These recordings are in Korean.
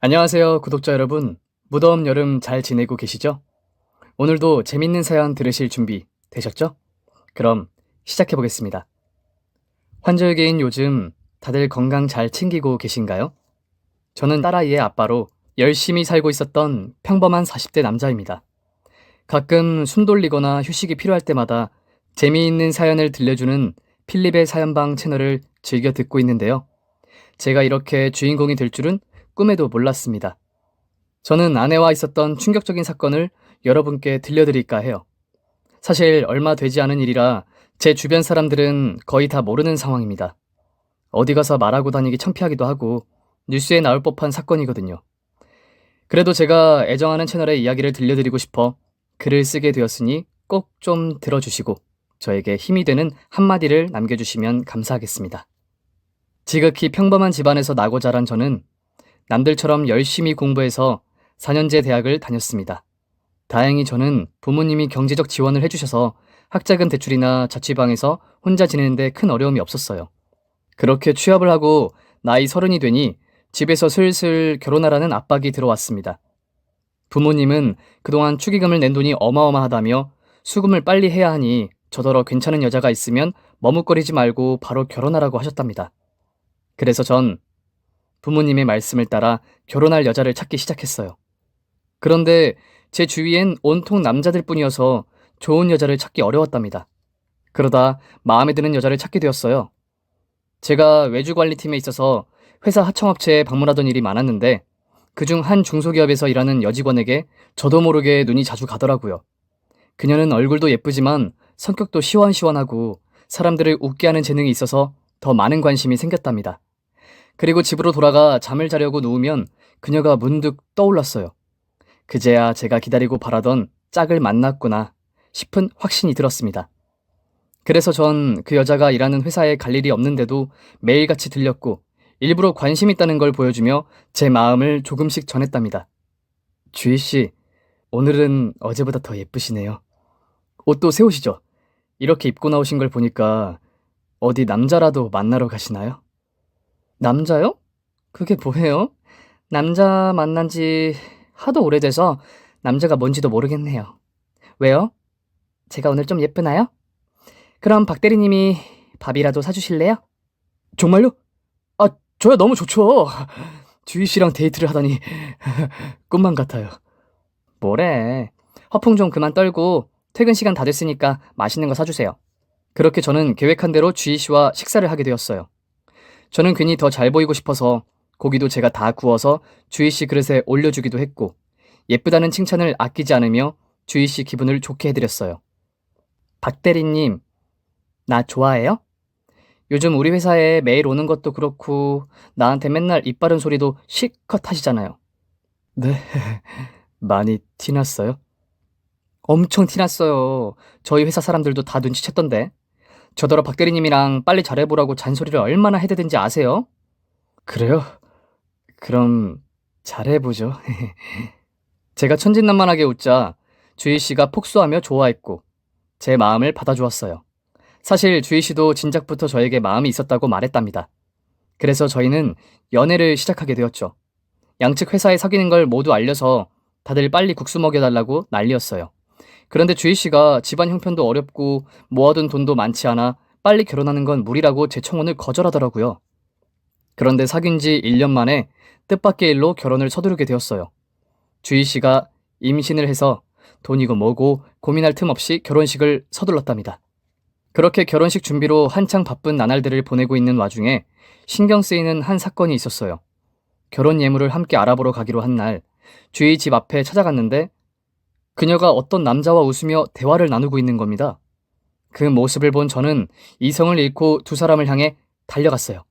안녕하세요, 구독자 여러분. 무더운 여름 잘 지내고 계시죠? 오늘도 재밌는 사연 들으실 준비 되셨죠? 그럼 시작해 보겠습니다. 환절기인 요즘 다들 건강 잘 챙기고 계신가요? 저는 딸아이의 아빠로 열심히 살고 있었던 평범한 40대 남자입니다. 가끔 숨 돌리거나 휴식이 필요할 때마다 재미있는 사연을 들려주는 필립의 사연방 채널을 즐겨 듣고 있는데요. 제가 이렇게 주인공이 될 줄은 꿈에도 몰랐습니다. 저는 아내와 있었던 충격적인 사건을 여러분께 들려드릴까 해요. 사실 얼마 되지 않은 일이라 제 주변 사람들은 거의 다 모르는 상황입니다. 어디 가서 말하고 다니기 창피하기도 하고 뉴스에 나올 법한 사건이거든요. 그래도 제가 애정하는 채널의 이야기를 들려드리고 싶어 글을 쓰게 되었으니 꼭 좀 들어주시고 저에게 힘이 되는 한마디를 남겨주시면 감사하겠습니다. 지극히 평범한 집안에서 나고 자란 저는 남들처럼 열심히 공부해서 4년제 대학을 다녔습니다. 다행히 저는 부모님이 경제적 지원을 해주셔서 학자금 대출이나 자취방에서 혼자 지내는데 큰 어려움이 없었어요. 그렇게 취업을 하고 나이 30이 되니 집에서 슬슬 결혼하라는 압박이 들어왔습니다. 부모님은 그동안 축의금을 낸 돈이 어마어마하다며 수금을 빨리 해야 하니 저더러 괜찮은 여자가 있으면 머뭇거리지 말고 바로 결혼하라고 하셨답니다. 그래서 전 부모님의 말씀을 따라 결혼할 여자를 찾기 시작했어요. 그런데 제 주위엔 온통 남자들 뿐이어서 좋은 여자를 찾기 어려웠답니다. 그러다 마음에 드는 여자를 찾게 되었어요. 제가 외주관리팀에 있어서 회사 하청업체에 방문하던 일이 많았는데 그중 한 중소기업에서 일하는 여직원에게 저도 모르게 눈이 자주 가더라고요. 그녀는 얼굴도 예쁘지만 성격도 시원시원하고 사람들을 웃게 하는 재능이 있어서 더 많은 관심이 생겼답니다. 그리고 집으로 돌아가 잠을 자려고 누우면 그녀가 문득 떠올랐어요. 그제야 제가 기다리고 바라던 짝을 만났구나 싶은 확신이 들었습니다. 그래서 전 그 여자가 일하는 회사에 갈 일이 없는데도 매일같이 들렸고 일부러 관심 있다는 걸 보여주며 제 마음을 조금씩 전했답니다. 주희 씨, 오늘은 어제보다 더 예쁘시네요. 옷도 새 옷이죠? 이렇게 입고 나오신 걸 보니까 어디 남자라도 만나러 가시나요? 남자요? 그게 뭐예요? 남자 만난 지 하도 오래돼서 남자가 뭔지도 모르겠네요. 왜요? 제가 오늘 좀 예쁘나요? 그럼 박 대리님이 밥이라도 사주실래요? 정말요? 아, 저야 너무 좋죠. 주희 씨랑 데이트를 하다니 꿈만 같아요. 뭐래. 허풍 좀 그만 떨고 퇴근 시간 다 됐으니까 맛있는 거 사주세요. 그렇게 저는 계획한 대로 주희 씨와 식사를 하게 되었어요. 저는 괜히 더 잘 보이고 싶어서 고기도 제가 다 구워서 주희 씨 그릇에 올려주기도 했고 예쁘다는 칭찬을 아끼지 않으며 주희 씨 기분을 좋게 해드렸어요. 박 대리님, 나 좋아해요? 요즘 우리 회사에 매일 오는 것도 그렇고 나한테 맨날 입 바른 소리도 실컷 하시잖아요. 네, 많이 티났어요? 엄청 티났어요. 저희 회사 사람들도 다 눈치챘던데. 저더러 박 대리님이랑 빨리 잘해보라고 잔소리를 얼마나 해대든지 아세요? 그래요? 그럼 잘해보죠. 제가 천진난만하게 웃자 주희 씨가 폭소하며 좋아했고 제 마음을 받아주었어요. 사실 주희 씨도 진작부터 저에게 마음이 있었다고 말했답니다. 그래서 저희는 연애를 시작하게 되었죠. 양측 회사에 사귀는 걸 모두 알려서 다들 빨리 국수 먹여달라고 난리였어요. 그런데 주희 씨가 집안 형편도 어렵고 모아둔 돈도 많지 않아 빨리 결혼하는 건 무리라고 제 청혼을 거절하더라고요. 그런데 사귄 지 1년 만에 뜻밖의 일로 결혼을 서두르게 되었어요. 주희 씨가 임신을 해서 돈이고 뭐고 고민할 틈 없이 결혼식을 서둘렀답니다. 그렇게 결혼식 준비로 한창 바쁜 나날들을 보내고 있는 와중에 신경 쓰이는 한 사건이 있었어요. 결혼 예물을 함께 알아보러 가기로 한 날, 주희 집 앞에 찾아갔는데 그녀가 어떤 남자와 웃으며 대화를 나누고 있는 겁니다. 그 모습을 본 저는 이성을 잃고 두 사람을 향해 달려갔어요.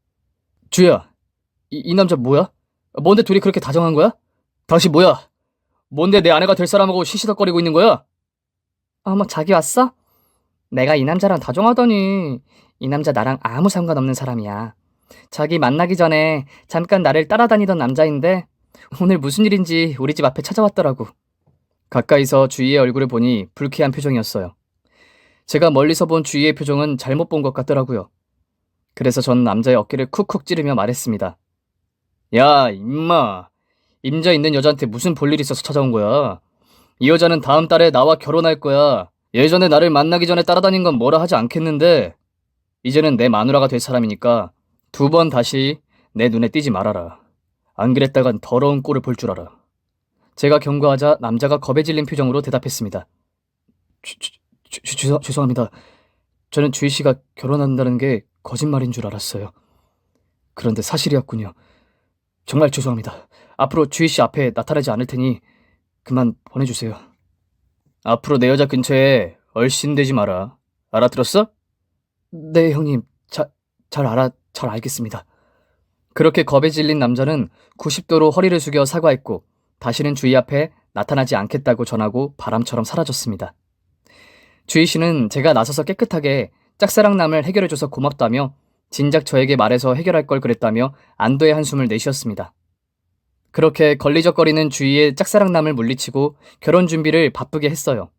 주희야, 이 남자 뭐야? 뭔데 둘이 그렇게 다정한 거야? 당신 뭐야? 뭔데 내 아내가 될 사람하고 시시덕거리고 있는 거야? 어머, 자기 왔어? 내가 이 남자랑 다정하더니 이 남자 나랑 아무 상관없는 사람이야. 자기 만나기 전에 잠깐 나를 따라다니던 남자인데 오늘 무슨 일인지 우리 집 앞에 찾아왔더라고. 가까이서 주희의 얼굴을 보니 불쾌한 표정이었어요. 제가 멀리서 본 주희의 표정은 잘못 본 것 같더라고요. 그래서 전 남자의 어깨를 쿡쿡 찌르며 말했습니다. 야, 임마. 임자 있는 여자한테 무슨 볼일 있어서 찾아온 거야? 이 여자는 다음 달에 나와 결혼할 거야. 예전에 나를 만나기 전에 따라다닌 건 뭐라 하지 않겠는데 이제는 내 마누라가 될 사람이니까 2번 다시 내 눈에 띄지 말아라. 안 그랬다간 더러운 꼴을 볼 줄 알아. 제가 경고하자 남자가 겁에 질린 표정으로 대답했습니다. 죄송합니다. 저는 주희 씨가 결혼한다는 게 거짓말인 줄 알았어요. 그런데 사실이었군요. 정말 죄송합니다. 앞으로 주희 씨 앞에 나타나지 않을 테니 그만 보내주세요. 앞으로 내 여자 근처에 얼씬대지 마라. 알아들었어? 네, 형님. 잘 알겠습니다. 그렇게 겁에 질린 남자는 90도로 허리를 숙여 사과했고 다시는 주희 앞에 나타나지 않겠다고 전하고 바람처럼 사라졌습니다. 주희 씨는 제가 나서서 깨끗하게 짝사랑남을 해결해줘서 고맙다며 진작 저에게 말해서 해결할 걸 그랬다며 안도의 한숨을 내쉬었습니다. 그렇게 걸리적거리는 주희의 짝사랑남을 물리치고 결혼 준비를 바쁘게 했어요.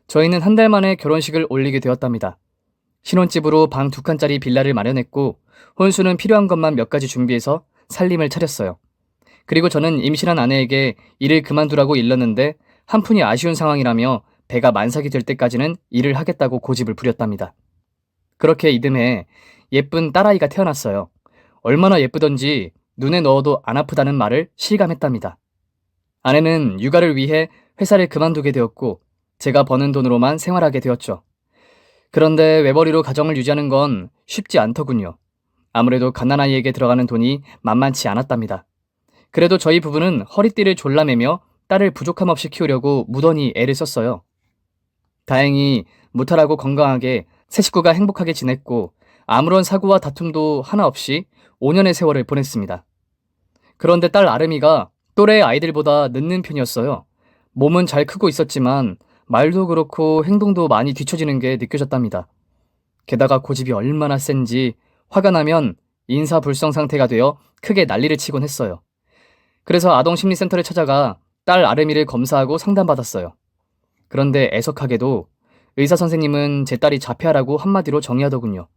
저희는 한 달 만에 결혼식을 올리게 되었답니다. 신혼집으로 방 2칸짜리 빌라를 마련했고 혼수는 필요한 것만 몇 가지 준비해서 살림을 차렸어요. 그리고 저는 임신한 아내에게 일을 그만두라고 일렀는데 한푼이 아쉬운 상황이라며 배가 만삭이 될 때까지는 일을 하겠다고 고집을 부렸답니다. 그렇게 이듬해 예쁜 딸아이가 태어났어요. 얼마나 예쁘던지 눈에 넣어도 안 아프다는 말을 실감했답니다. 아내는 육아를 위해 회사를 그만두게 되었고 제가 버는 돈으로만 생활하게 되었죠. 그런데 외벌이로 가정을 유지하는 건 쉽지 않더군요. 아무래도 갓난아이에게 들어가는 돈이 만만치 않았답니다. 그래도 저희 부부는 허리띠를 졸라매며 딸을 부족함 없이 키우려고 무던히 애를 썼어요. 다행히 무탈하고 건강하게 새 식구가 행복하게 지냈고 아무런 사고와 다툼도 하나 없이 5년의 세월을 보냈습니다. 그런데 딸 아름이가 또래 아이들보다 늦는 편이었어요. 몸은 잘 크고 있었지만 말도 그렇고 행동도 많이 뒤처지는 게 느껴졌답니다. 게다가 고집이 얼마나 센지 화가 나면 인사불성 상태가 되어 크게 난리를 치곤 했어요. 그래서 아동심리센터를 찾아가 딸 아름이를 검사하고 상담받았어요. 그런데 애석하게도 의사 선생님은 제 딸이 자폐아라고 한마디로 정의하더군요.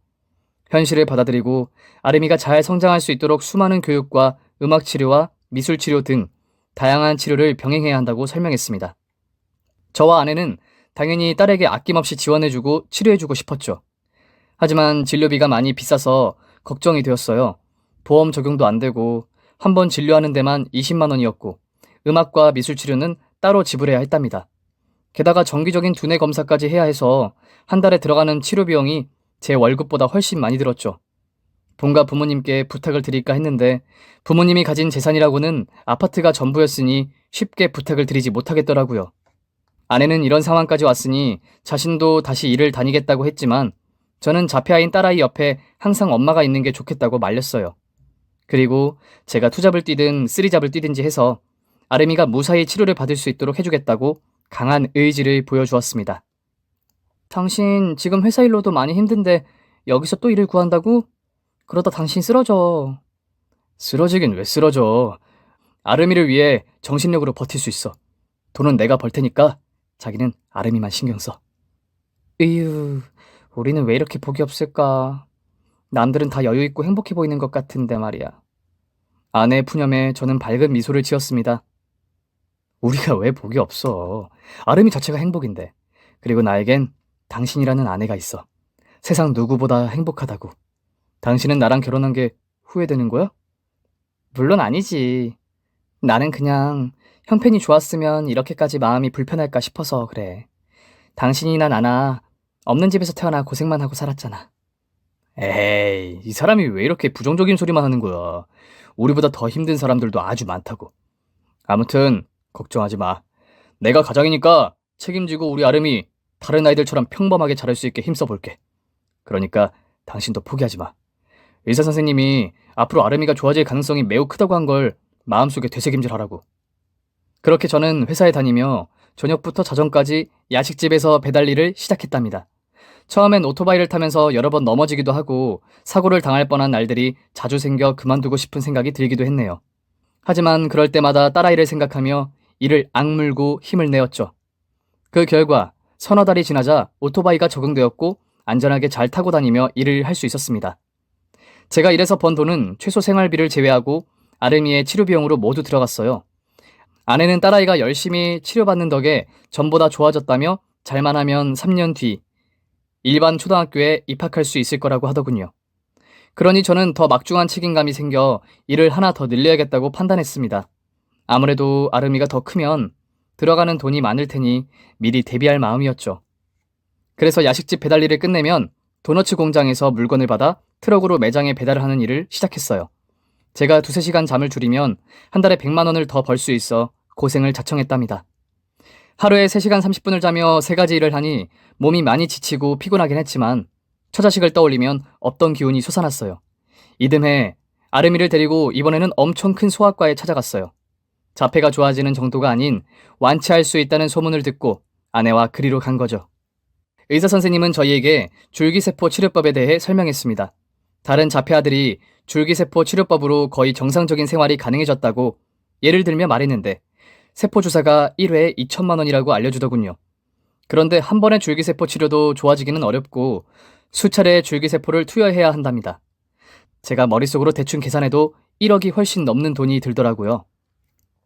현실을 받아들이고 아름이가 잘 성장할 수 있도록 수많은 교육과 음악 치료와 미술 치료 등 다양한 치료를 병행해야 한다고 설명했습니다. 저와 아내는 당연히 딸에게 아낌없이 지원해주고 치료해주고 싶었죠. 하지만 진료비가 많이 비싸서 걱정이 되었어요. 보험 적용도 안 되고 한 번 진료하는 데만 20만 원이었고 음악과 미술 치료는 따로 지불해야 했답니다. 게다가 정기적인 두뇌 검사까지 해야 해서 한 달에 들어가는 치료 비용이 제 월급보다 훨씬 많이 들었죠. 본가 부모님께 부탁을 드릴까 했는데 부모님이 가진 재산이라고는 아파트가 전부였으니 쉽게 부탁을 드리지 못하겠더라고요. 아내는 이런 상황까지 왔으니 자신도 다시 일을 다니겠다고 했지만 저는 자폐아인 딸아이 옆에 항상 엄마가 있는 게 좋겠다고 말렸어요. 그리고 제가 투잡을 뛰든 쓰리잡을 뛰든지 해서 아름이가 무사히 치료를 받을 수 있도록 해주겠다고 강한 의지를 보여주었습니다. 당신 지금 회사 일로도 많이 힘든데 여기서 또 일을 구한다고? 그러다 당신 쓰러져. 쓰러지긴 왜 쓰러져. 아름이를 위해 정신력으로 버틸 수 있어. 돈은 내가 벌 테니까 자기는 아름이만 신경 써. 으유, 우리는 왜 이렇게 복이 없을까? 남들은 다 여유 있고 행복해 보이는 것 같은데 말이야. 아내의 푸념에 저는 밝은 미소를 지었습니다. 우리가 왜 복이 없어? 아름이 자체가 행복인데. 그리고 나에겐 당신이라는 아내가 있어. 세상 누구보다 행복하다고. 당신은 나랑 결혼한 게 후회되는 거야? 물론 아니지. 나는 그냥 형편이 좋았으면 이렇게까지 마음이 불편할까 싶어서 그래. 당신이나 나나 없는 집에서 태어나 고생만 하고 살았잖아. 에이, 이 사람이 왜 이렇게 부정적인 소리만 하는 거야. 우리보다 더 힘든 사람들도 아주 많다고. 아무튼 걱정하지 마. 내가 가장이니까 책임지고 우리 아름이 다른 아이들처럼 평범하게 자랄 수 있게 힘써볼게. 그러니까 당신도 포기하지 마. 의사 선생님이 앞으로 아름이가 좋아질 가능성이 매우 크다고 한 걸 마음속에 되새김질하라고. 그렇게 저는 회사에 다니며 저녁부터 자정까지 야식집에서 배달 일을 시작했답니다. 처음엔 오토바이를 타면서 여러 번 넘어지기도 하고 사고를 당할 뻔한 날들이 자주 생겨 그만두고 싶은 생각이 들기도 했네요. 하지만 그럴 때마다 딸아이를 생각하며 이를 악물고 힘을 내었죠. 그 결과 서너 달이 지나자 오토바이가 적응되었고 안전하게 잘 타고 다니며 일을 할 수 있었습니다. 제가 일해서 번 돈은 최소 생활비를 제외하고 아름이의 치료 비용으로 모두 들어갔어요. 아내는 딸아이가 열심히 치료받는 덕에 전보다 좋아졌다며 잘만 하면 3년 뒤 일반 초등학교에 입학할 수 있을 거라고 하더군요. 그러니 저는 더 막중한 책임감이 생겨 일을 하나 더 늘려야겠다고 판단했습니다. 아무래도 아름이가 더 크면 들어가는 돈이 많을 테니 미리 대비할 마음이었죠. 그래서 야식집 배달 일을 끝내면 도너츠 공장에서 물건을 받아 트럭으로 매장에 배달을 하는 일을 시작했어요. 제가 두세 시간 잠을 줄이면 한 달에 100만 원을 더 벌 수 있어 고생을 자청했답니다. 하루에 3시간 30분을 자며 3가지 일을 하니 몸이 많이 지치고 피곤하긴 했지만 처자식을 떠올리면 없던 기운이 솟아났어요. 이듬해 아름이를 데리고 이번에는 엄청 큰 소아과에 찾아갔어요. 자폐가 좋아지는 정도가 아닌 완치할 수 있다는 소문을 듣고 아내와 그리로 간 거죠. 의사 선생님은 저희에게 줄기세포 치료법에 대해 설명했습니다. 다른 자폐아들이 줄기세포 치료법으로 거의 정상적인 생활이 가능해졌다고 예를 들며 말했는데 세포 주사가 1회에 2천만 원이라고 알려주더군요. 그런데 한 번의 줄기세포 치료도 좋아지기는 어렵고 수차례의 줄기세포를 투여해야 한답니다. 제가 머릿속으로 대충 계산해도 1억이 훨씬 넘는 돈이 들더라고요.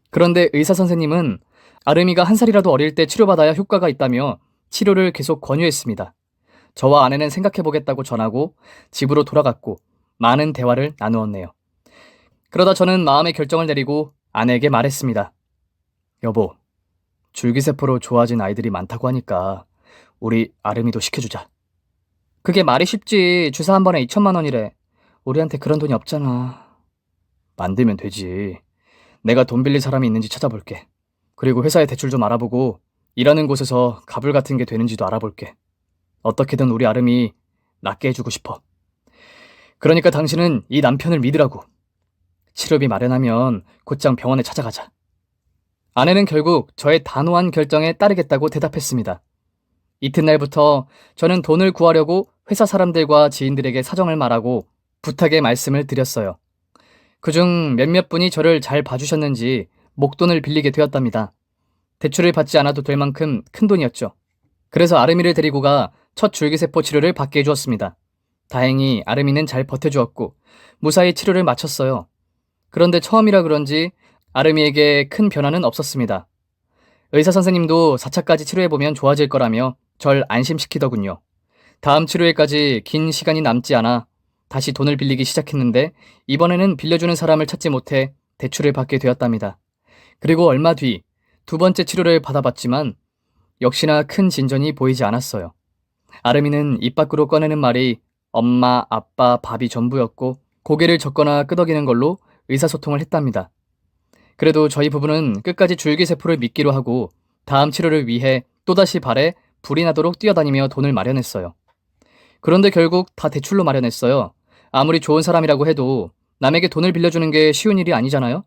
그런데 의사 선생님은 아름이가 1살이라도 어릴 때 치료받아야 효과가 있다며 치료를 계속 권유했습니다. 저와 아내는 생각해보겠다고 전하고 집으로 돌아갔고 많은 대화를 나누었네요. 그러다 저는 마음의 결정을 내리고 아내에게 말했습니다. 여보, 줄기세포로 좋아진 아이들이 많다고 하니까 우리 아름이도 시켜주자. 그게 말이 쉽지. 주사 한 번에 2천만 원이래. 우리한테 그런 돈이 없잖아. 만들면 되지. 내가 돈 빌릴 사람이 있는지 찾아볼게. 그리고 회사에 대출 좀 알아보고 일하는 곳에서 가불 같은 게 되는지도 알아볼게. 어떻게든 우리 아름이 낫게 해주고 싶어. 그러니까 당신은 이 남편을 믿으라고. 치료비 마련하면 곧장 병원에 찾아가자. 아내는 결국 저의 단호한 결정에 따르겠다고 대답했습니다. 이튿날부터 저는 돈을 구하려고 회사 사람들과 지인들에게 사정을 말하고 부탁의 말씀을 드렸어요. 그중 몇몇 분이 저를 잘 봐주셨는지 목돈을 빌리게 되었답니다. 대출을 받지 않아도 될 만큼 큰 돈이었죠. 그래서 아름이를 데리고 가 첫 줄기세포 치료를 받게 해주었습니다. 다행히 아름이는 잘 버텨주었고 무사히 치료를 마쳤어요. 그런데 처음이라 그런지 아름이에게 큰 변화는 없었습니다. 의사 선생님도 4차까지 치료해보면 좋아질 거라며 절 안심시키더군요. 다음 치료일까지 긴 시간이 남지 않아 다시 돈을 빌리기 시작했는데 이번에는 빌려주는 사람을 찾지 못해 대출을 받게 되었답니다. 그리고 얼마 뒤 2번째 치료를 받아봤지만 역시나 큰 진전이 보이지 않았어요. 아름이는 입 밖으로 꺼내는 말이 엄마, 아빠, 밥이 전부였고 고개를 젓거나 끄덕이는 걸로 의사소통을 했답니다. 그래도 저희 부부는 끝까지 줄기세포를 믿기로 하고 다음 치료를 위해 또다시 발에 불이 나도록 뛰어다니며 돈을 마련했어요. 그런데 결국 다 대출로 마련했어요. 아무리 좋은 사람이라고 해도 남에게 돈을 빌려주는 게 쉬운 일이 아니잖아요?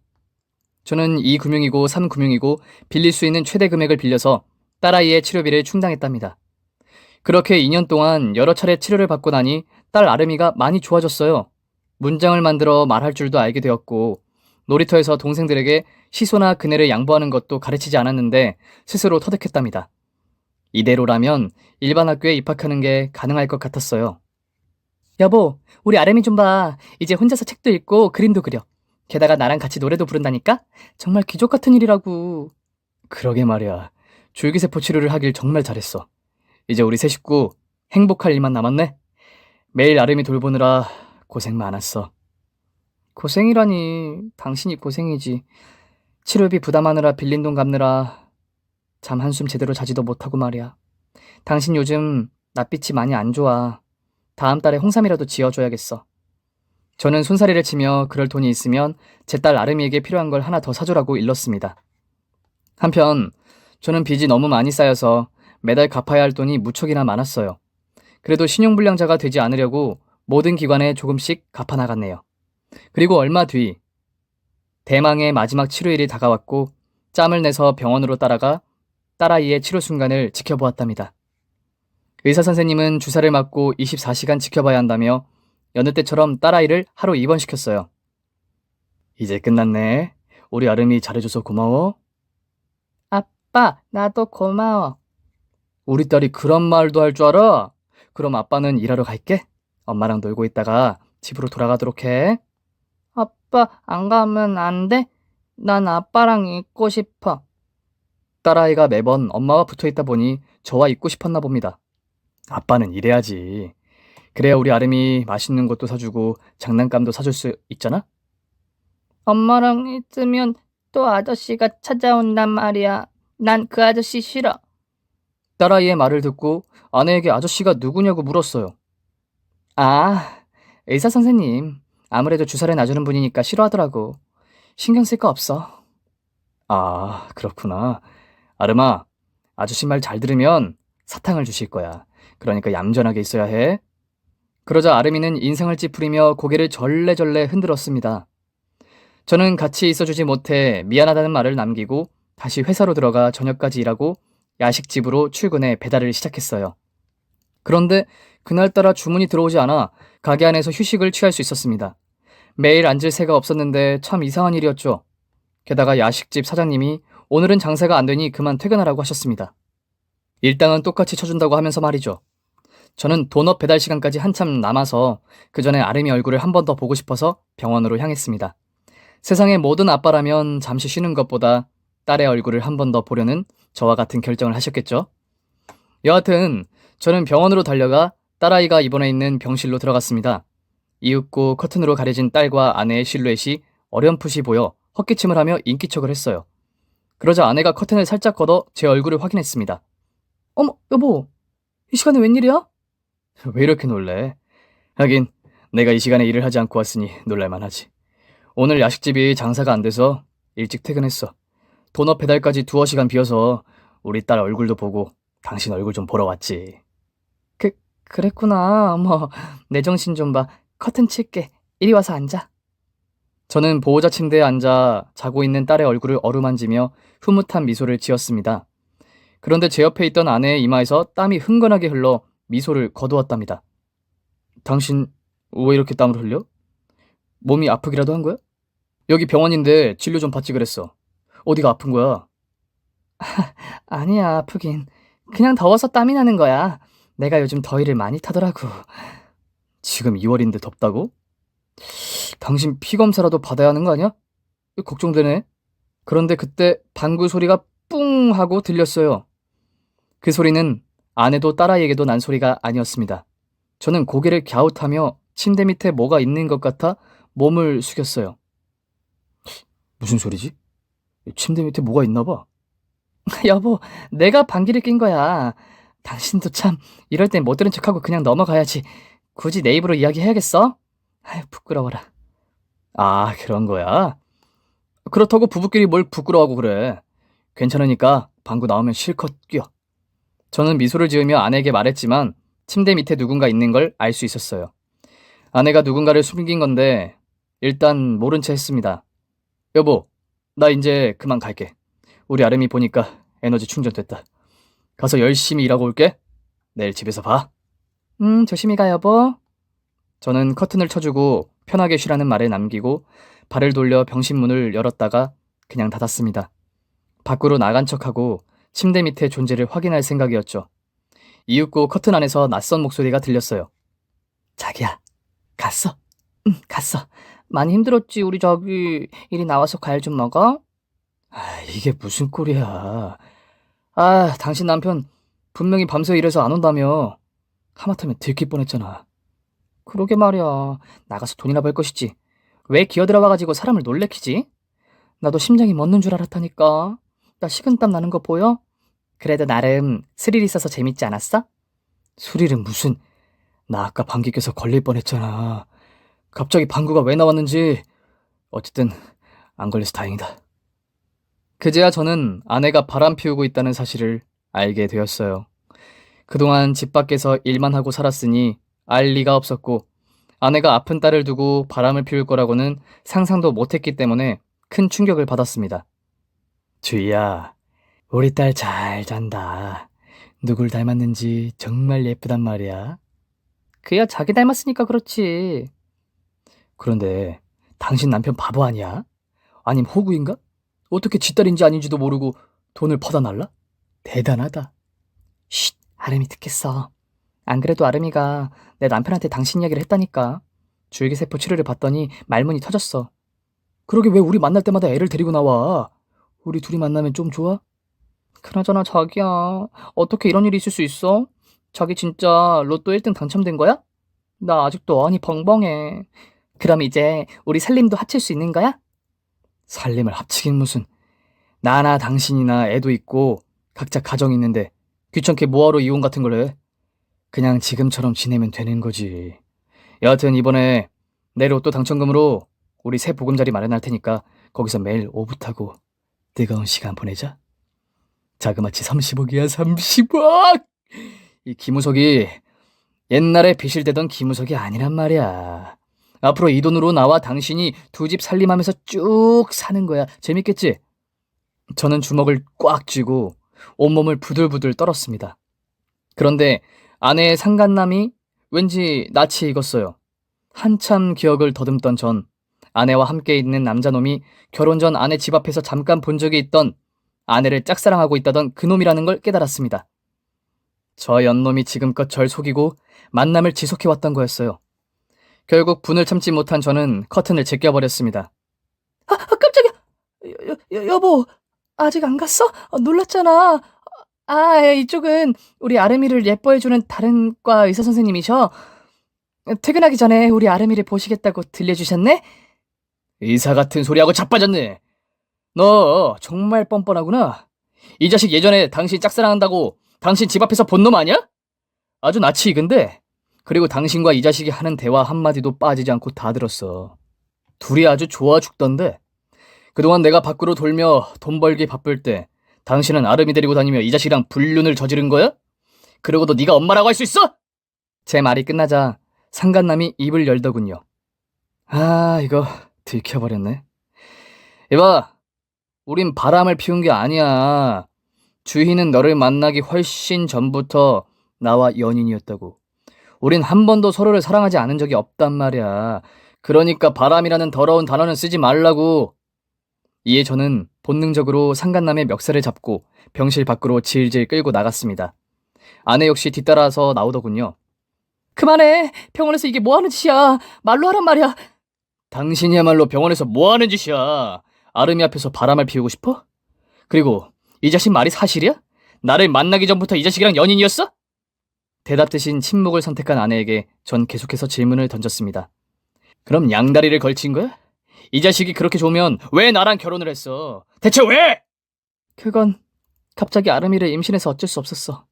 저는 2금융이고 3금융이고 빌릴 수 있는 최대 금액을 빌려서 딸아이의 치료비를 충당했답니다. 그렇게 2년 동안 여러 차례 치료를 받고 나니 딸 아름이가 많이 좋아졌어요. 문장을 만들어 말할 줄도 알게 되었고 놀이터에서 동생들에게 시소나 그네를 양보하는 것도 가르치지 않았는데 스스로 터득했답니다. 이대로라면 일반 학교에 입학하는 게 가능할 것 같았어요. 여보, 우리 아름이 좀 봐. 이제 혼자서 책도 읽고 그림도 그려. 게다가 나랑 같이 노래도 부른다니까? 정말 귀족 같은 일이라고. 그러게 말이야. 줄기세포 치료를 하길 정말 잘했어. 이제 우리 세 식구 행복할 일만 남았네. 매일 아름이 돌보느라 고생 많았어. 고생이라니, 당신이 고생이지. 치료비 부담하느라 빌린 돈 갚느라 잠 한숨 제대로 자지도 못하고 말이야. 당신 요즘 낯빛이 많이 안 좋아. 다음 달에 홍삼이라도 지어줘야겠어. 저는 손사래를 치며 그럴 돈이 있으면 제 딸 아름이에게 필요한 걸 하나 더 사주라고 일렀습니다. 한편 저는 빚이 너무 많이 쌓여서 매달 갚아야 할 돈이 무척이나 많았어요. 그래도 신용불량자가 되지 않으려고 모든 기관에 조금씩 갚아나갔네요. 그리고 얼마 뒤 대망의 마지막 치료일이 다가왔고 짬을 내서 병원으로 따라가 딸아이의 치료 순간을 지켜보았답니다. 의사 선생님은 주사를 맞고 24시간 지켜봐야 한다며 여느 때처럼 딸아이를 하루 입원시켰어요. 이제 끝났네. 우리 아름이 잘해줘서 고마워. 아빠, 나도 고마워. 우리 딸이 그런 말도 할 줄 알아? 그럼 아빠는 일하러 갈게. 엄마랑 놀고 있다가 집으로 돌아가도록 해. 아빠, 안 가면 안 돼? 난 아빠랑 있고 싶어. 딸아이가 매번 엄마와 붙어 있다 보니 저와 있고 싶었나 봅니다. 아빠는 이래야지. 그래야 우리 아름이 맛있는 것도 사주고 장난감도 사줄 수 있잖아? 엄마랑 있으면 또 아저씨가 찾아온단 말이야. 난 그 아저씨 싫어. 딸아이의 말을 듣고 아내에게 아저씨가 누구냐고 물었어요. 아, 의사 선생님. 아무래도 주사를 놔주는 분이니까 싫어하더라고. 신경 쓸 거 없어. 아, 그렇구나. 아름아, 아저씨 말 잘 들으면 사탕을 주실 거야. 그러니까 얌전하게 있어야 해. 그러자 아름이는 인상을 찌푸리며 고개를 절레절레 흔들었습니다. 저는 같이 있어주지 못해 미안하다는 말을 남기고 다시 회사로 들어가 저녁까지 일하고 야식집으로 출근해 배달을 시작했어요. 그런데 그날따라 주문이 들어오지 않아 가게 안에서 휴식을 취할 수 있었습니다. 매일 앉을 새가 없었는데 참 이상한 일이었죠. 게다가 야식집 사장님이 오늘은 장사가 안 되니 그만 퇴근하라고 하셨습니다. 일당은 똑같이 쳐준다고 하면서 말이죠. 저는 도넛 배달 시간까지 한참 남아서 그 전에 아름이 얼굴을 한 번 더 보고 싶어서 병원으로 향했습니다. 세상의 모든 아빠라면 잠시 쉬는 것보다 딸의 얼굴을 한 번 더 보려는 저와 같은 결정을 하셨겠죠. 여하튼 저는 병원으로 달려가 딸아이가 입원해 있는 병실로 들어갔습니다. 이윽고 커튼으로 가려진 딸과 아내의 실루엣이 어렴풋이 보여 헛기침을 하며 인기척을 했어요. 그러자 아내가 커튼을 살짝 걷어 제 얼굴을 확인했습니다. 어머, 여보, 이 시간에 웬일이야? 왜 이렇게 놀래? 하긴 내가 이 시간에 일을 하지 않고 왔으니 놀랄만 하지. 오늘 야식집이 장사가 안 돼서 일찍 퇴근했어. 도넛 배달까지 두어 시간 비어서 우리 딸 얼굴도 보고 당신 얼굴 좀 보러 왔지. 그랬구나. 어머, 내 정신 좀 봐. 커튼 칠게. 이리 와서 앉아. 저는 보호자 침대에 앉아 자고 있는 딸의 얼굴을 어루만지며 흐뭇한 미소를 지었습니다. 그런데 제 옆에 있던 아내의 이마에서 땀이 흥건하게 흘러 미소를 거두었답니다. 당신 왜 이렇게 땀을 흘려? 몸이 아프기라도 한 거야? 여기 병원인데 진료 좀 받지 그랬어. 어디가 아픈 거야? 아니야, 아프긴. 그냥 더워서 땀이 나는 거야. 내가 요즘 더위를 많이 타더라고. 지금 2월인데 덥다고? 당신 피 검사라도 받아야 하는 거 아니야? 걱정되네. 그런데 그때 방구 소리가 뿡 하고 들렸어요. 그 소리는 아내도 딸아이에게도 난 소리가 아니었습니다. 저는 고개를 갸웃하며 침대 밑에 뭐가 있는 것 같아 몸을 숙였어요. 무슨 소리지? 침대 밑에 뭐가 있나 봐. 여보, 내가 방귀를 낀 거야. 당신도 참 이럴 땐 못 들은 척하고 그냥 넘어가야지. 굳이 내 입으로 이야기해야겠어? 아유, 부끄러워라. 아, 그런 거야? 그렇다고 부부끼리 뭘 부끄러워하고 그래. 괜찮으니까 방구 나오면 실컷 끼워. 저는 미소를 지으며 아내에게 말했지만 침대 밑에 누군가 있는 걸 알 수 있었어요. 아내가 누군가를 숨긴 건데 일단 모른 채 했습니다. 여보, 나 이제 그만 갈게. 우리 아름이 보니까 에너지 충전됐다. 가서 열심히 일하고 올게. 내일 집에서 봐. 조심히 가, 여보. 저는 커튼을 쳐주고 편하게 쉬라는 말을 남기고 발을 돌려 병실 문을 열었다가 그냥 닫았습니다. 밖으로 나간 척하고 침대 밑의 존재를 확인할 생각이었죠. 이윽고 커튼 안에서 낯선 목소리가 들렸어요. 자기야, 갔어? 응, 갔어. 많이 힘들었지, 우리 저기. 이리 나와서 과일 좀 먹어? 아, 이게 무슨 꼴이야. 아, 당신 남편 분명히 밤새 일해서 안 온다며. 하마터면 들킬 뻔했잖아. 그러게 말이야. 나가서 돈이나 벌 것이지. 왜 기어들어와가지고 사람을 놀래키지? 나도 심장이 멎는 줄 알았다니까. 나 식은땀 나는 거 보여? 그래도 나름 스릴 있어서 재밌지 않았어? 수릴은 무슨. 나 아까 방귀 껴서 걸릴 뻔했잖아. 갑자기 방구가 왜 나왔는지. 어쨌든 안 걸려서 다행이다. 그제야 저는 아내가 바람 피우고 있다는 사실을 알게 되었어요. 그동안 집 밖에서 일만 하고 살았으니 알 리가 없었고 아내가 아픈 딸을 두고 바람을 피울 거라고는 상상도 못했기 때문에 큰 충격을 받았습니다. 주희야, 우리 딸 잘 잔다. 누굴 닮았는지 정말 예쁘단 말이야. 그야 자기 닮았으니까 그렇지. 그런데 당신 남편 바보 아니야? 아님 호구인가? 어떻게 지 딸인지 아닌지도 모르고 돈을 퍼다 날라? 대단하다. 쉿, 아름이 듣겠어. 안 그래도 아름이가 내 남편한테 당신 이야기를 했다니까. 줄기세포 치료를 받더니 말문이 터졌어. 그러게 왜 우리 만날 때마다 애를 데리고 나와? 우리 둘이 만나면 좀 좋아? 그나저나 자기야, 어떻게 이런 일이 있을 수 있어? 자기 진짜 로또 1등 당첨된 거야? 나 아직도 어안이 벙벙해. 그럼 이제 우리 살림도 합칠 수 있는 거야? 살림을 합치긴 무슨. 나나 당신이나 애도 있고 각자 가정이 있는데 귀찮게 뭐하러 이혼 같은 걸 해? 그냥 지금처럼 지내면 되는 거지. 여하튼 이번에 내 로또 당첨금으로 우리 새 보금자리 마련할 테니까 거기서 매일 오붓 하고 뜨거운 시간 보내자. 자그마치 30억이야, 30억! 이 김우석이 옛날에 비실대던 김우석이 아니란 말이야. 앞으로 이 돈으로 나와 당신이 두 집 살림하면서 쭉 사는 거야. 재밌겠지? 저는 주먹을 꽉 쥐고 온몸을 부들부들 떨었습니다. 그런데 아내의 상간남이 왠지 낯이 익었어요. 한참 기억을 더듬던 전 아내와 함께 있는 남자놈이 결혼 전 아내 집 앞에서 잠깐 본 적이 있던 아내를 짝사랑하고 있다던 그놈이라는 걸 깨달았습니다. 저 연놈이 지금껏 절 속이고 만남을 지속해왔던 거였어요. 결국 분을 참지 못한 저는 커튼을 제껴버렸습니다. 깜짝이야! 여보, 아직 안 갔어? 놀랐잖아. 이쪽은 우리 아름이를 예뻐해주는 다른 과 의사 선생님이셔. 퇴근하기 전에 우리 아름이를 보시겠다고 들려주셨네? 의사 같은 소리하고 자빠졌네. 너 정말 뻔뻔하구나. 이 자식 예전에 당신 짝사랑한다고 당신 집 앞에서 본 놈 아니야? 아주 낯이 익은데. 그리고 당신과 이 자식이 하는 대화 한마디도 빠지지 않고 다 들었어. 둘이 아주 좋아 죽던데. 그동안 내가 밖으로 돌며 돈 벌기 바쁠 때 당신은 아름이 데리고 다니며 이 자식이랑 불륜을 저지른 거야? 그러고도 네가 엄마라고 할 수 있어? 제 말이 끝나자 상간남이 입을 열더군요. 이거 들켜버렸네. 이봐, 우린 바람을 피운 게 아니야. 주희는 너를 만나기 훨씬 전부터 나와 연인이었다고. 우린 한 번도 서로를 사랑하지 않은 적이 없단 말이야. 그러니까 바람이라는 더러운 단어는 쓰지 말라고. 이에 저는 본능적으로 상간남의 멱살을 잡고 병실 밖으로 질질 끌고 나갔습니다. 아내 역시 뒤따라서 나오더군요. 그만해. 병원에서 이게 뭐하는 짓이야. 말로 하란 말이야. 당신이야말로 병원에서 뭐하는 짓이야. 아름이 앞에서 바람을 피우고 싶어? 그리고 이 자식 말이 사실이야? 나를 만나기 전부터 이 자식이랑 연인이었어? 대답 대신 침묵을 선택한 아내에게 전 계속해서 질문을 던졌습니다. 그럼 양다리를 걸친 거야? 이 자식이 그렇게 좋으면 왜 나랑 결혼을 했어? 대체 왜? 그건 갑자기 아름이를 임신해서 어쩔 수 없었어.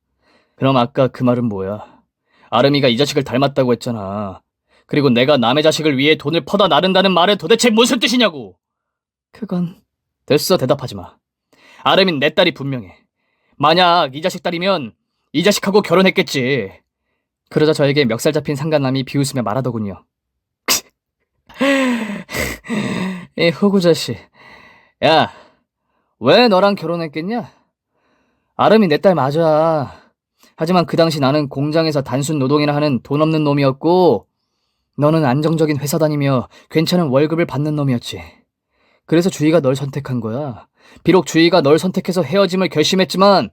그럼 아까 그 말은 뭐야? 아름이가 이 자식을 닮았다고 했잖아. 그리고 내가 남의 자식을 위해 돈을 퍼다 나른다는 말은 도대체 무슨 뜻이냐고? 그건... 됐어, 대답하지 마. 아름이는 내 딸이 분명해. 만약 이 자식 딸이면 이 자식하고 결혼했겠지. 그러자 저에게 멱살 잡힌 상간남이 비웃으며 말하더군요. 이 호구 자식. 야, 왜 너랑 결혼했겠냐? 아름이 내 딸 맞아. 하지만 그 당시 나는 공장에서 단순 노동이나 하는 돈 없는 놈이었고 너는 안정적인 회사 다니며 괜찮은 월급을 받는 놈이었지. 그래서 주희가 널 선택한 거야. 비록 주희가 널 선택해서 헤어짐을 결심했지만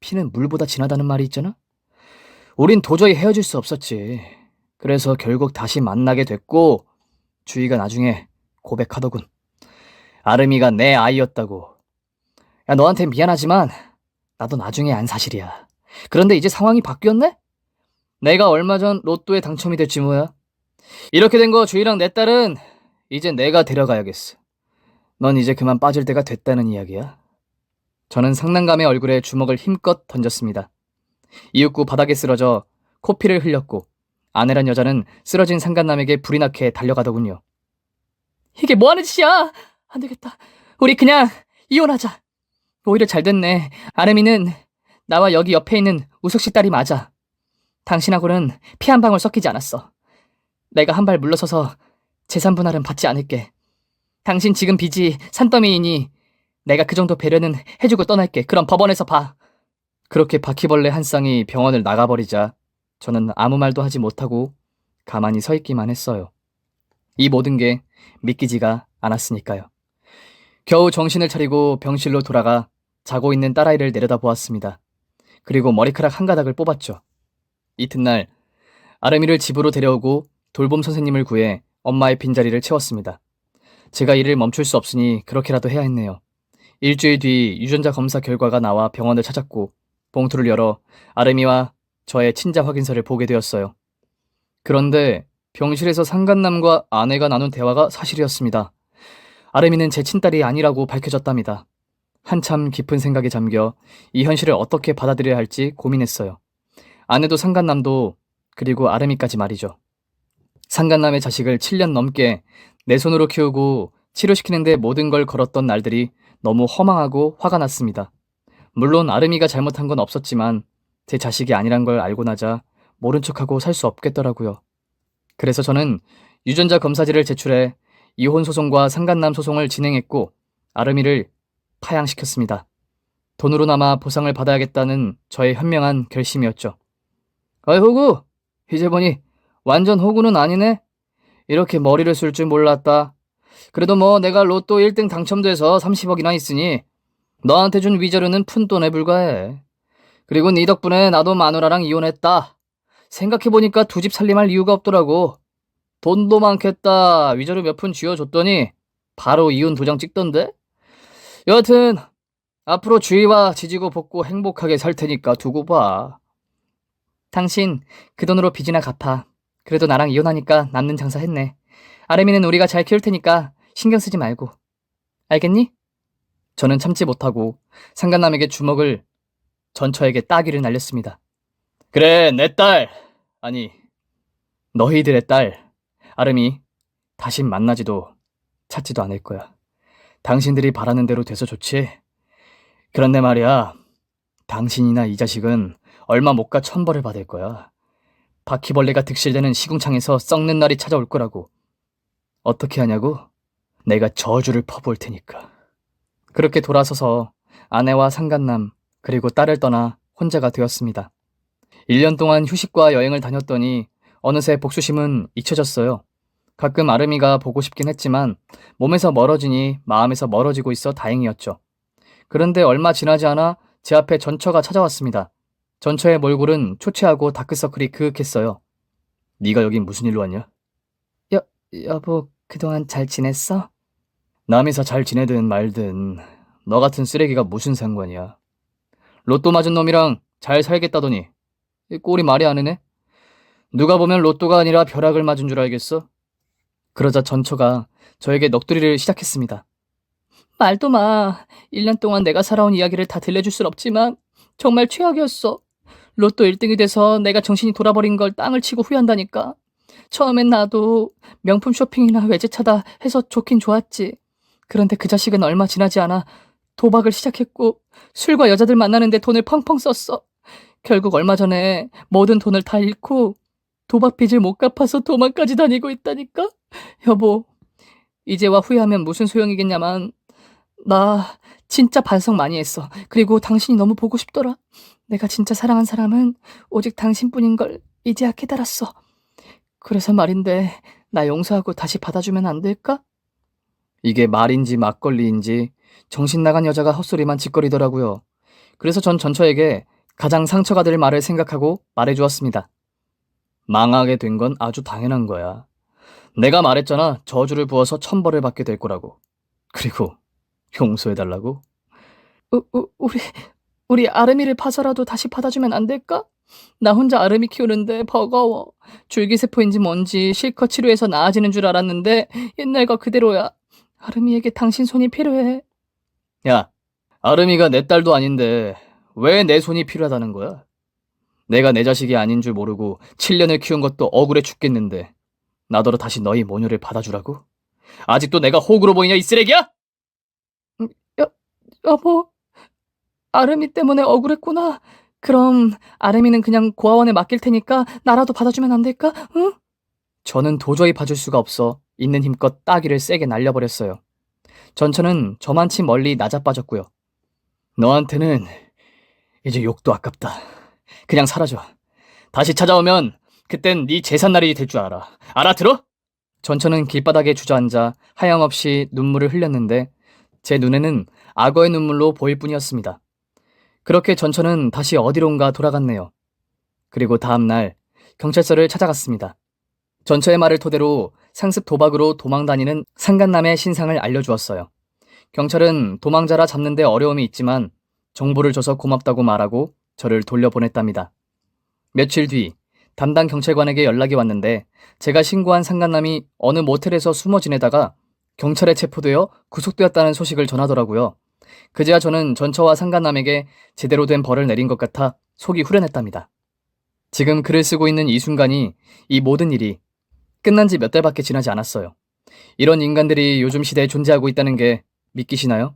피는 물보다 진하다는 말이 있잖아? 우린 도저히 헤어질 수 없었지. 그래서 결국 다시 만나게 됐고 주희가 나중에 고백하더군. 아름이가 내 아이였다고. 야, 너한테 미안하지만 나도 나중에 안 사실이야. 그런데 이제 상황이 바뀌었네? 내가 얼마 전 로또에 당첨이 됐지 뭐야. 이렇게 된 거 주희랑 내 딸은 이제 내가 데려가야겠어. 넌 이제 그만 빠질 때가 됐다는 이야기야. 저는 상난감의 얼굴에 주먹을 힘껏 던졌습니다. 이윽고 바닥에 쓰러져 코피를 흘렸고 아내란 여자는 쓰러진 상간남에게 불이 나게 달려가더군요. 이게 뭐하는 짓이야? 안 되겠다. 우리 그냥 이혼하자. 오히려 잘 됐네. 아름이는 나와 여기 옆에 있는 우석씨 딸이 맞아. 당신하고는 피 한 방울 섞이지 않았어. 내가 한 발 물러서서 재산 분할은 받지 않을게. 당신 지금 빚이 산더미이니 내가 그 정도 배려는 해주고 떠날게. 그럼 법원에서 봐. 그렇게 바퀴벌레 한 쌍이 병원을 나가버리자 저는 아무 말도 하지 못하고 가만히 서 있기만 했어요. 이 모든 게 믿기지가 않았으니까요. 겨우 정신을 차리고 병실로 돌아가 자고 있는 딸아이를 내려다보았습니다. 그리고 머리카락 한 가닥을 뽑았죠. 이튿날 아름이를 집으로 데려오고 돌봄 선생님을 구해 엄마의 빈자리를 채웠습니다. 제가 일을 멈출 수 없으니 그렇게라도 해야 했네요. 일주일 뒤 유전자 검사 결과가 나와 병원을 찾았고 봉투를 열어 아름이와 저의 친자 확인서를 보게 되었어요. 그런데 병실에서 상간남과 아내가 나눈 대화가 사실이었습니다. 아름이는 제 친딸이 아니라고 밝혀졌답니다. 한참 깊은 생각에 잠겨 이 현실을 어떻게 받아들여야 할지 고민했어요. 아내도 상간남도 그리고 아름이까지 말이죠. 상간남의 자식을 7년 넘게 내 손으로 키우고 치료시키는데 모든 걸 걸었던 날들이 너무 허망하고 화가 났습니다. 물론 아름이가 잘못한 건 없었지만 제 자식이 아니란 걸 알고 나자 모른 척하고 살 수 없겠더라고요. 그래서 저는 유전자 검사지를 제출해 이혼 소송과 상간남 소송을 진행했고 아름이를 파양시켰습니다. 돈으로나마 보상을 받아야겠다는 저의 현명한 결심이었죠. 어이 호구! 이제 보니 완전 호구는 아니네? 이렇게 머리를 쓸 줄 몰랐다. 그래도 뭐 내가 로또 1등 당첨돼서 30억이나 있으니 너한테 준 위자료는 푼돈에 불과해. 그리고 네 덕분에 나도 마누라랑 이혼했다. 생각해보니까 두 집 살림할 이유가 없더라고. 돈도 많겠다. 위자료 몇 푼 쥐어줬더니 바로 이혼 도장 찍던데? 여하튼 앞으로 주위와 지지고 볶고 행복하게 살 테니까 두고 봐. 당신 그 돈으로 빚이나 갚아. 그래도 나랑 이혼하니까 남는 장사 했네. 아름이는 우리가 잘 키울 테니까 신경 쓰지 말고. 알겠니? 저는 참지 못하고 상간남에게 주먹을 전처에게 따귀를 날렸습니다. 그래, 내 딸! 아니, 너희들의 딸, 아름이 다신 만나지도 찾지도 않을 거야. 당신들이 바라는 대로 돼서 좋지? 그런데 말이야, 당신이나 이 자식은 얼마 못 가 천벌을 받을 거야. 바퀴벌레가 득실되는 시궁창에서 썩는 날이 찾아올 거라고. 어떻게 하냐고? 내가 저주를 퍼부을 테니까. 그렇게 돌아서서 아내와 상간남 그리고 딸을 떠나 혼자가 되었습니다. 1년 동안 휴식과 여행을 다녔더니 어느새 복수심은 잊혀졌어요. 가끔 아름이가 보고 싶긴 했지만 몸에서 멀어지니 마음에서 멀어지고 있어 다행이었죠. 그런데 얼마 지나지 않아 제 앞에 전처가 찾아왔습니다. 전처의 몰골은 초췌하고 다크서클이 그윽했어요. 네가 여긴 무슨 일로 왔냐? 여보, 그동안 잘 지냈어? 남이서 잘 지내든 말든 너 같은 쓰레기가 무슨 상관이야. 로또 맞은 놈이랑 잘 살겠다더니 이 꼴이 말이 안 되네. 누가 보면 로또가 아니라 벼락을 맞은 줄 알겠어? 그러자 전처가 저에게 넋두리를 시작했습니다. 말도 마. 1년 동안 내가 살아온 이야기를 다 들려줄 순 없지만 정말 최악이었어. 로또 1등이 돼서 내가 정신이 돌아버린 걸 땅을 치고 후회한다니까. 처음엔 나도 명품 쇼핑이나 외제차다 해서 좋긴 좋았지. 그런데 그 자식은 얼마 지나지 않아 도박을 시작했고 술과 여자들 만나는데 돈을 펑펑 썼어. 결국 얼마 전에 모든 돈을 다 잃고 도박 빚을 못 갚아서 도망까지 다니고 있다니까. 여보, 이제와 후회하면 무슨 소용이겠냐만 나 진짜 반성 많이 했어. 그리고 당신이 너무 보고 싶더라. 내가 진짜 사랑한 사람은 오직 당신뿐인 걸 이제야 깨달았어. 그래서 말인데 나 용서하고 다시 받아주면 안 될까? 이게 말인지 막걸리인지 정신 나간 여자가 헛소리만 짓거리더라고요. 그래서 전 전처에게 가장 상처가 될 말을 생각하고 말해주었습니다. 망하게 된 건 아주 당연한 거야. 내가 말했잖아. 저주를 부어서 천벌을 받게 될 거라고. 그리고 용서해달라고? 우리 아름이를 봐서라도 다시 받아주면 안 될까? 나 혼자 아름이 키우는데 버거워. 줄기세포인지 뭔지 실컷 치료해서 나아지는 줄 알았는데 옛날과 그대로야. 아름이에게 당신 손이 필요해. 야, 아름이가 내 딸도 아닌데 왜 내 손이 필요하다는 거야? 내가 내 자식이 아닌 줄 모르고 7년을 키운 것도 억울해 죽겠는데 나더러 다시 너희 모녀를 받아주라고? 아직도 내가 호구로 보이냐 이 쓰레기야? 여보, 아름이 때문에 억울했구나. 그럼 아름이는 그냥 고아원에 맡길 테니까 나라도 받아주면 안 될까? 응? 저는 도저히 봐줄 수가 없어 있는 힘껏 따귀를 세게 날려버렸어요. 전처는 저만치 멀리 낮아빠졌고요. 너한테는 이제 욕도 아깝다. 그냥 사라져. 다시 찾아오면 그땐 네 제삿날이 될 줄 알아. 알아들어? 전처는 길바닥에 주저앉아 하염없이 눈물을 흘렸는데 제 눈에는 악어의 눈물로 보일 뿐이었습니다. 그렇게 전처는 다시 어디론가 돌아갔네요. 그리고 다음날 경찰서를 찾아갔습니다. 전처의 말을 토대로 상습 도박으로 도망다니는 상간남의 신상을 알려주었어요. 경찰은 도망자라 잡는데 어려움이 있지만 정보를 줘서 고맙다고 말하고 저를 돌려보냈답니다. 며칠 뒤 담당 경찰관에게 연락이 왔는데 제가 신고한 상간남이 어느 모텔에서 숨어 지내다가 경찰에 체포되어 구속되었다는 소식을 전하더라고요. 그제야 저는 전처와 상간남에게 제대로 된 벌을 내린 것 같아 속이 후련했답니다. 지금 글을 쓰고 있는 이 순간이 이 모든 일이 끝난 지 몇 달밖에 지나지 않았어요. 이런 인간들이 요즘 시대에 존재하고 있다는 게 믿기시나요?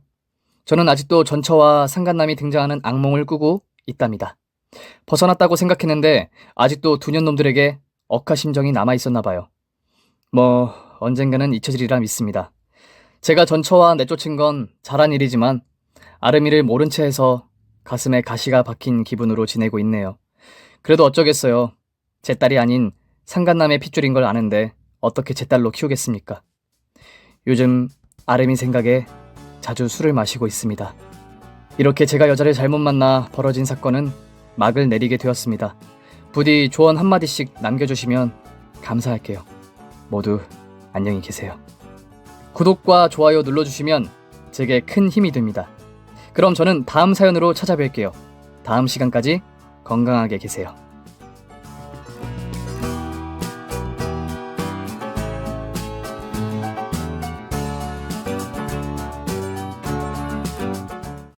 저는 아직도 전처와 상간남이 등장하는 악몽을 꾸고 있답니다. 벗어났다고 생각했는데 아직도 두년놈들에게 억하심정이 남아있었나 봐요. 뭐 언젠가는 잊혀지리라 믿습니다. 제가 전처와 내쫓은 건 잘한 일이지만 아름이를 모른 채 해서 가슴에 가시가 박힌 기분으로 지내고 있네요. 그래도 어쩌겠어요. 제 딸이 아닌 상간남의 핏줄인 걸 아는데 어떻게 제 딸로 키우겠습니까? 요즘 아름이 생각에 자주 술을 마시고 있습니다. 이렇게 제가 여자를 잘못 만나 벌어진 사건은 막을 내리게 되었습니다. 부디 조언 한마디씩 남겨주시면 감사할게요. 모두 안녕히 계세요. 구독과 좋아요 눌러주시면 제게 큰 힘이 됩니다. 그럼 저는 다음 사연으로 찾아뵐게요. 다음 시간까지 건강하게 계세요.